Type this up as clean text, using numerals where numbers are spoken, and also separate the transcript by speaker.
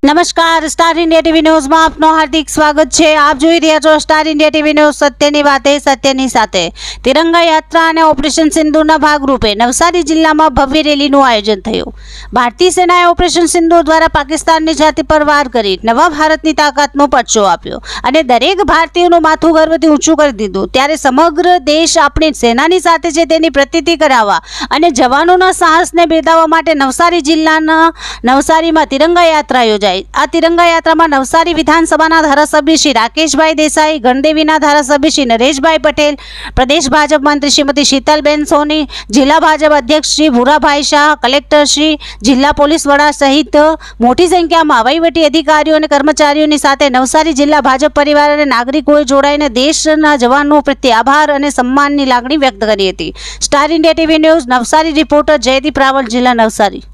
Speaker 1: નમસ્કાર, star India TV ન્યૂઝમાં આપનું હાર્દિક સ્વાગત છે। આપ જોઈ રહ્યા છો સ્ટાર ઇન્ડિયા ટીવી ન્યૂઝ। સત્યની વાતે સત્યની સાથે। તિરંગા યાત્રા અને ઓપરેશન સિંદૂરના ભાગરૂપે નવસારી જિલ્લામાં ભવ્ય રેલીનું આયોજન થયું। ભારતીય સેનાએ ઓપરેશન સિંદૂર દ્વારા પાકિસ્તાનની છાતી પર વાર કરી નવા ભારતની તાકાતનો પરચો આપ્યો અને દરેક ભારતીયનું માથું ગર્વથી ઊંચું કરી દીધું। ત્યારે સમગ્ર દેશ આપણી સેનાની સાથે છે તેની પ્રતીતિ કરાવવા અને જવાનોના સાહસને બિરદાવવા માટે નવસારી જિલ્લાના નવસારીમાં તિરંગા યાત્રા યોજાઈ। આ તિરંગા યાત્રામાં નવસારી વિધાનસભાના ધારાસભ્ય શ્રી રાકેશભાઈ દેસાઈ, ગણદેવીના ધારાસભ્ય શ્રી નરેશભાઈ પટેલ, પ્રદેશ ભાજપ મંત્રી શ્રીમતી શીતલબેન સોની, જિલ્લા ભાજપ અધ્યક્ષ શ્રી ભૂરાભાઈ શાહ, કલેક્ટર શ્રી, જિલ્લા પોલીસ વડા સહિત મોટી સંખ્યામાં વહીવટી અધિકારીઓ અને કર્મચારીઓની સાથે નવસારી જિલ્લા ભાજપ પરિવાર અને નાગરિકોએ જોડાઈને દેશના જવાનો પ્રત્યે આભાર અને સન્માનની લાગણી વ્યક્ત કરી હતી। Star India TV news Navsari reporter Jaydeep Raval, જિલ્લા નવસારી।